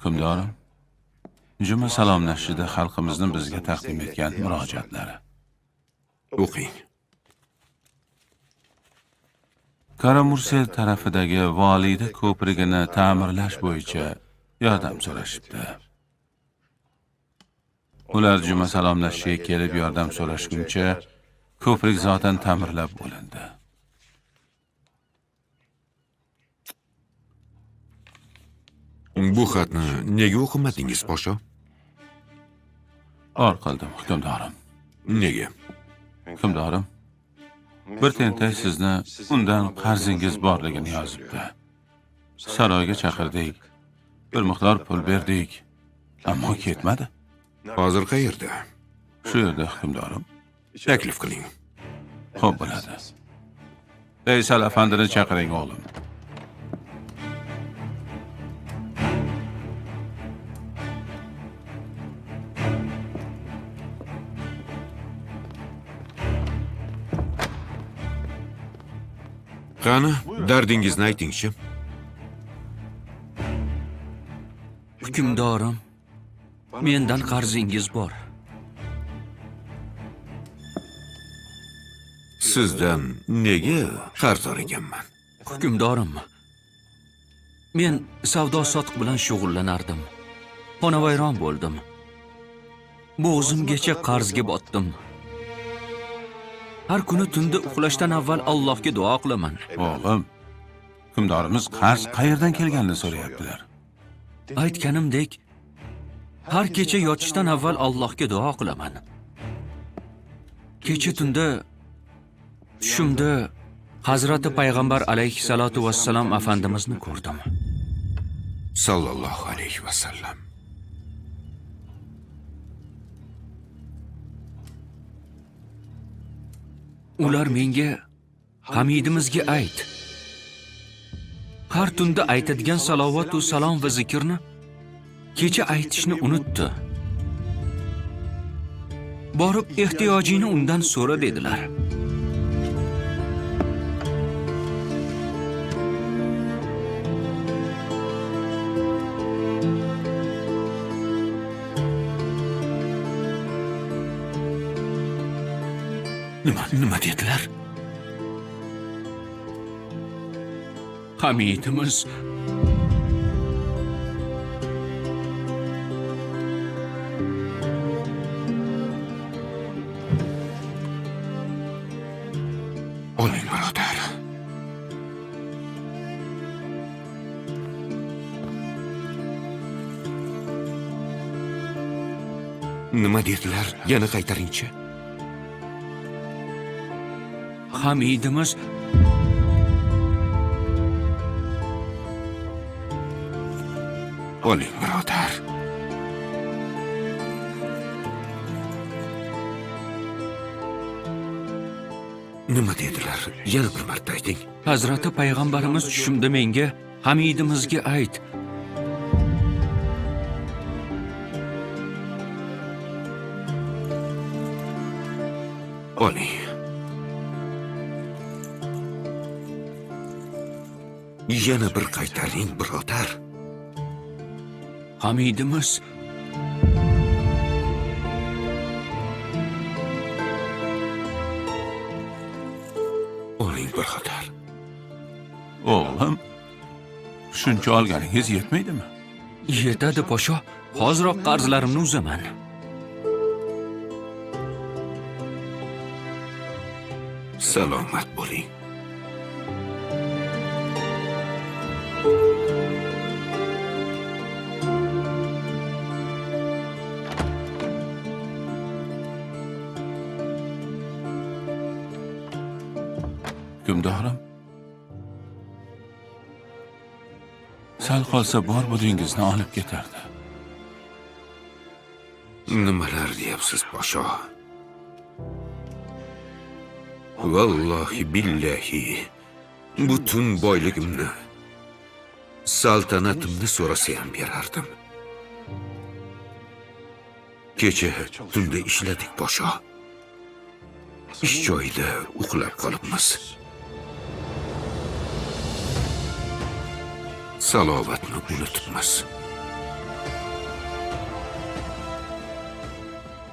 Hukmdorim, juma salomlashishida xalqimizning bizga taqdim etgan murojaatlari. O'qing. Karamursel tarafidagi Volida ko'prigini ta'mirlash bo'yicha yordam so'rashibdi. Ular juma salomlashishiga kelib yordam so'rashguncha ko'prik zotan ta'mirlab bo'lindi. Bu xatni nega o'qimadingiz, podsho? Or qildim, hukmdorim. Nega? Hukmdorim, bir tentak sizni undan qarzingiz borligini yozibdi. Saroyga chaqirdik. Bir miqdor pul berdik, ammo ketmadi. Hozir qayerda? Shu yerda, hukmdorim. Taklif qiling. Xo'p bo'ladi. Veysal afandini chaqiring, o'g'lim. Qani, dardingizni aytingchi. Hukmdorim, mendan qarzingiz bor. Sizdan nega qarz so'raganman? Hukmdorim, men savdo-sotiq bilan shug'ullanardim. Xonavayron bo'ldim. Bo'g'zimgacha qarzga botdim. Har kuni tunda uxlashdan avval Allohga duo qilaman. O'g'lim, hukmdorimiz qarz qayerdan kelganini so'rayaptilar. Aytganimdek, har kecha yotishdan avval Allohga duo qilaman. Kecha tunda tushimda Hazrati Payg'ambar alayhissalatu vassalam afandimizni ko'rdim. Sallallohu alayhi vasallam. Ular menga Hamidimizga ayt. Har tunda aytadigan salovat va salom va zikrni kecha aytishni unutdi. Borib ehtiyojini undan so'ra dedilar. Nima dedilar? Hamidimiz Oling, birodar. Nima dedilar? Yana qaytaringchi. Hamidimiz Oling, birodar. Nima dedilar? Yana bir marta ayting. Hazrati Payg'ambarimiz tushimda menga Hamidimizga ayt. Oling. Yana bir qaytaring, birodar. Hamidimiz Oling, birodar. O'g'lim, shuncha olganingiz yetmaydimi? yetadi, podsho. Hoziroq qarzlarimni uzaman. Salomat bo'ling. Hukmdorim, sal qolsa bor budingizni olib ketardi. Nimalar deyapsiz, podsho? Vallohi billahi butun boyligimni, saltanatimni so'rasa ham berardim. Kecha tunda ishladik, podsho. Ish joyida uxlab qolibmiz. Salovatni unutibmiz.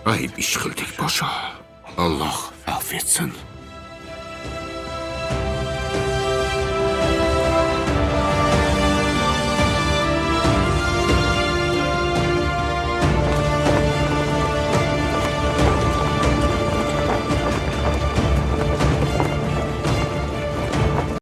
Ayıp iş qildik, podsho. Alloh afv etsin.